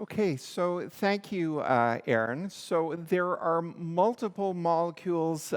Okay, so thank you, Aaron. So there are multiple molecules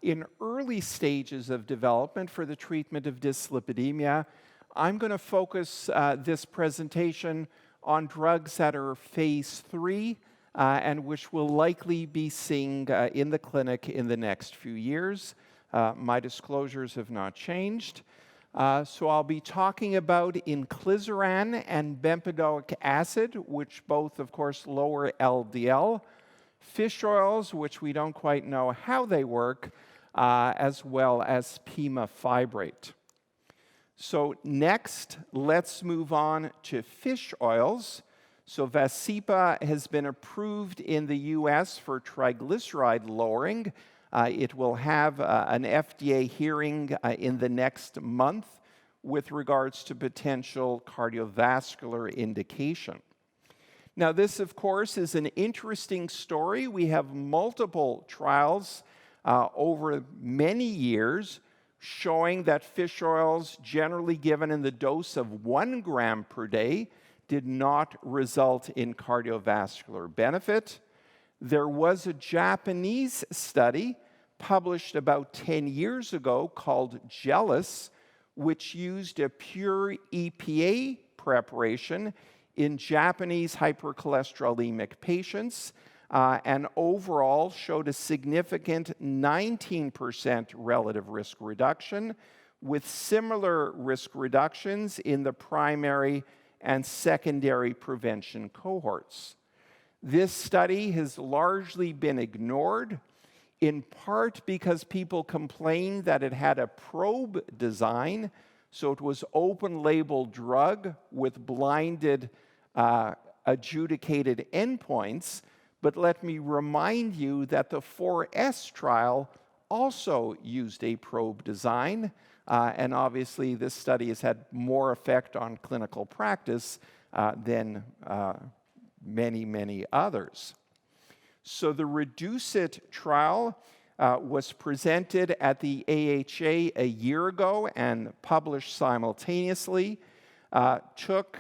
in early stages of development for the treatment of dyslipidemia. I'm going to focus this presentation on drugs that are phase 3 and which will likely be seen in the clinic in the next few years. My disclosures have not changed. So I'll be talking about inclisiran and bempedoic acid, which both, of course, lower LDL, fish oils, which we don't quite know how they work, as well as pemafibrate. So next, let's move on to fish oils. So Vascepa has been approved in the US for triglyceride lowering. It will have an FDA hearing in the next month with regards to potential cardiovascular indication. Now, this, of course, is an interesting story. We have multiple trials over many years showing that fish oils, generally given in the dose of 1 gram per day, did not result in cardiovascular benefit. There was a Japanese study published about 10 years ago called GELIS, which used a pure EPA preparation in Japanese hypercholesterolemic patients and overall showed a significant 19% relative risk reduction with similar risk reductions in the primary and secondary prevention cohorts. This study has largely been ignored, in part because people complained that it had a probe design, so it was open-label drug with blinded adjudicated endpoints. But let me remind you that the 4S trial also used a probe design, and obviously this study has had more effect on clinical practice than many others. So the REDUCE-IT trial was presented at the AHA a year ago and published simultaneously. Took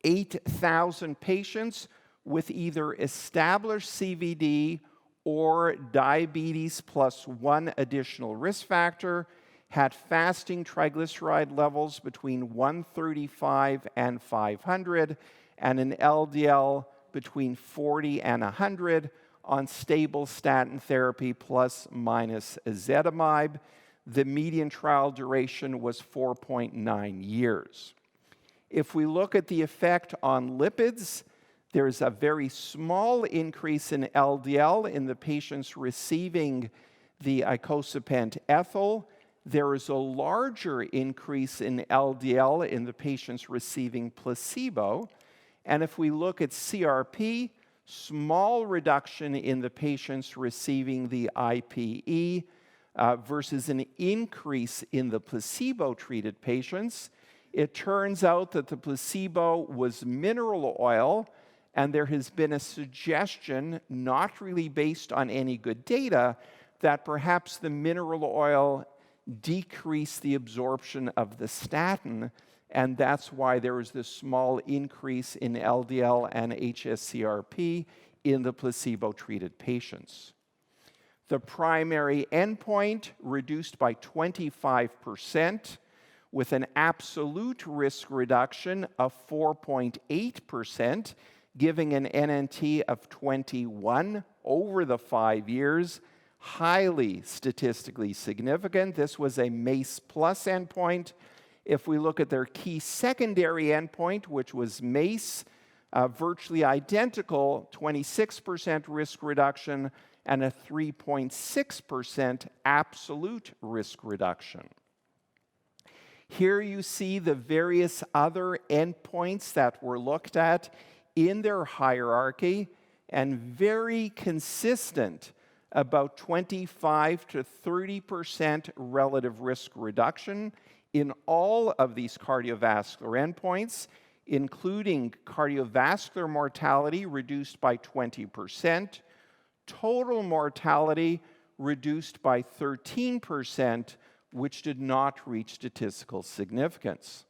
8,000 patients with either established CVD or diabetes plus 1 additional risk factor, had fasting triglyceride levels between 135 and 500, and an LDL between 40 and 100 on stable statin therapy plus minus ezetimibe. The median trial duration was 4.9 years. If we look at the effect on lipids, there's a very small increase in LDL in the patients receiving the icosapent ethyl. There is a larger increase in LDL in the patients receiving placebo. And if we look at CRP, small reduction in the patients receiving the IPE versus an increase in the placebo-treated patients. It turns out that the placebo was mineral oil, and there has been a suggestion, not really based on any good data, that perhaps the mineral oil decreased the absorption of the statin, and that's why there was this small increase in LDL and hsCRP in the placebo-treated patients. The primary endpoint reduced by 25% with an absolute risk reduction of 4.8%, giving an NNT of 21 over the 5 years, highly statistically significant. This was a MACE plus endpoint. If we look at their key secondary endpoint, which was MACE, virtually identical, 26% risk reduction and a 3.6% absolute risk reduction. Here you see the various other endpoints that were looked at in their hierarchy, and very consistent, about 25 to 30% relative risk reduction in all of these cardiovascular endpoints, including cardiovascular mortality reduced by 20%, total mortality reduced by 13%, which did not reach statistical significance.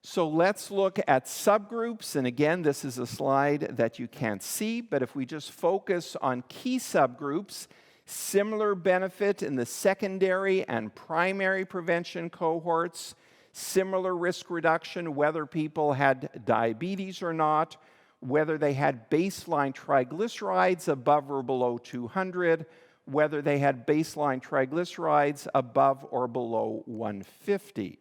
So let's look at subgroups. And again, this is a slide that you can't see, but if we just focus on key subgroups, similar benefit in the secondary and primary prevention cohorts, similar risk reduction whether people had diabetes or not, whether they had baseline triglycerides above or below 200, whether they had baseline triglycerides above or below 150. In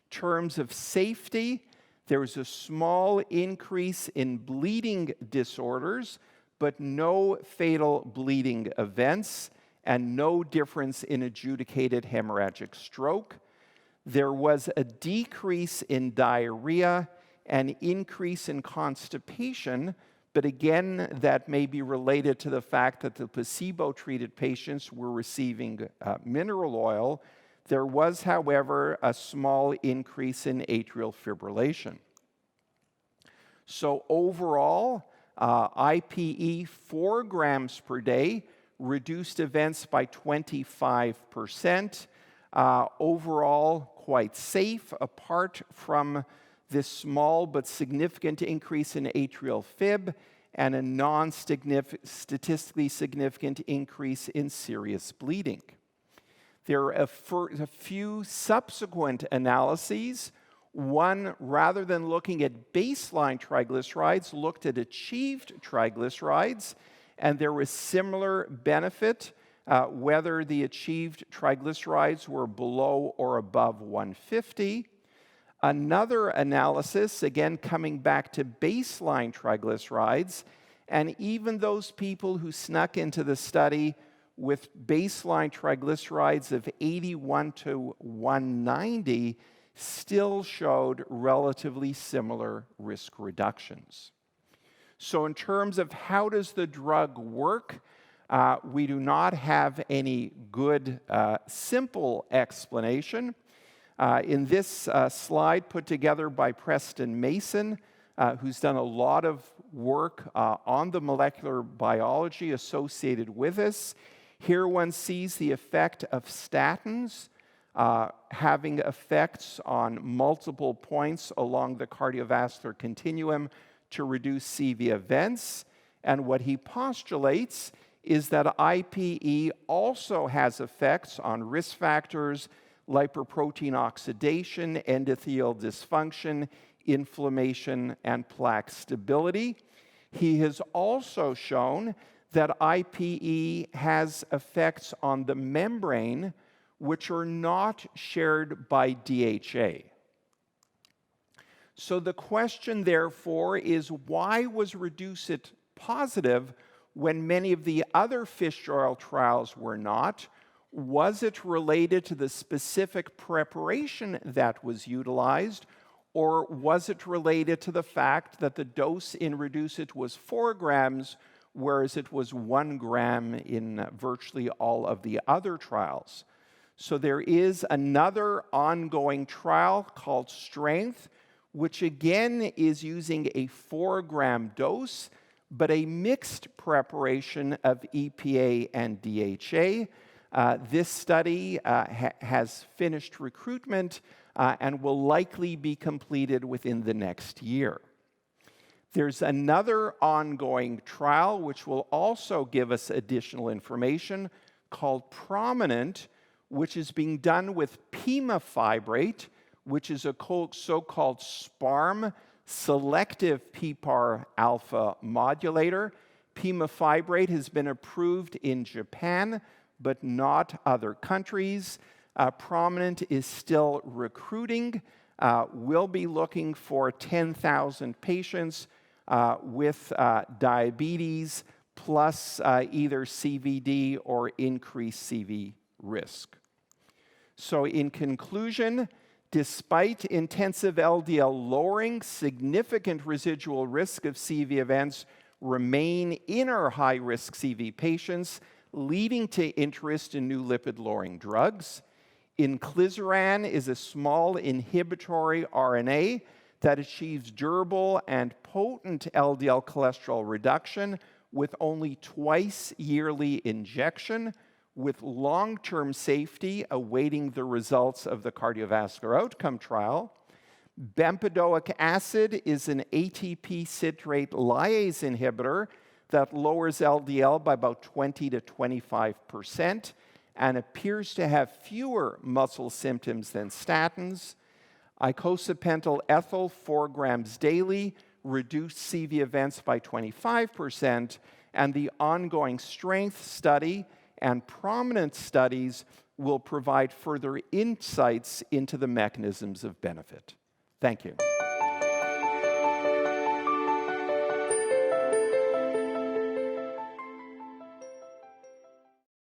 terms of safety, there was a small increase in bleeding disorders, but no fatal bleeding events and no difference in adjudicated hemorrhagic stroke. There was a decrease in diarrhea, an increase in constipation, but again, that may be related to the fact that the placebo-treated patients were receiving mineral oil. There was, however, a small increase in atrial fibrillation. So overall, IPE 4 grams per day reduced events by 25%. Overall, quite safe, apart from this small but significant increase in atrial fib and a non-statistically significant increase in serious bleeding. There are a few subsequent analyses. One, rather than looking at baseline triglycerides, looked at achieved triglycerides, and there was similar benefit whether the achieved triglycerides were below or above 150. Another analysis, again coming back to baseline triglycerides, and even those people who snuck into the study with baseline triglycerides of 81 to 190 still showed relatively similar risk reductions. So in terms of how does the drug work, we do not have any good, simple explanation. In this slide put together by Preston Mason, who's done a lot of work on the molecular biology associated with this, here one sees the effect of statins having effects on multiple points along the cardiovascular continuum to reduce CV events. And what he postulates is that IPE also has effects on risk factors, lipoprotein oxidation, endothelial dysfunction, inflammation, and plaque stability. He has also shown that IPE has effects on the membrane which are not shared by DHA. So the question, therefore, is why was REDUCE-IT positive when many of the other fish oil trials were not? Was it related to the specific preparation that was utilized, or was it related to the fact that the dose in REDUCE-IT was 4 grams, whereas it was 1 gram in virtually all of the other trials? So there is another ongoing trial called STRENGTH, which again is using a 4-gram dose, but a mixed preparation of EPA and DHA. This study has finished recruitment and will likely be completed within the next year. There's another ongoing trial which will also give us additional information called PROMINENT, which is being done with pemafibrate, which is a so-called SPARM, selective PPAR alpha modulator. Pemafibrate has been approved in Japan, but not other countries. PROMINENT is still recruiting. We'll be looking for 10,000 patients with diabetes plus either CVD or increased CV risk. So in conclusion, despite intensive LDL lowering, significant residual risk of CV events remain in our high-risk CV patients, leading to interest in new lipid-lowering drugs. Inclisiran is a small inhibitory RNA that achieves durable and potent LDL cholesterol reduction with only twice-yearly injection, with long-term safety awaiting the results of the cardiovascular outcome trial. Bempedoic acid is an ATP citrate lyase inhibitor that lowers LDL by about 20 to 25% and appears to have fewer muscle symptoms than statins. Icosapentol ethyl, 4 grams daily, reduced CV events by 25%, and the ongoing strength study and prominence studies will provide further insights into the mechanisms of benefit. Thank you.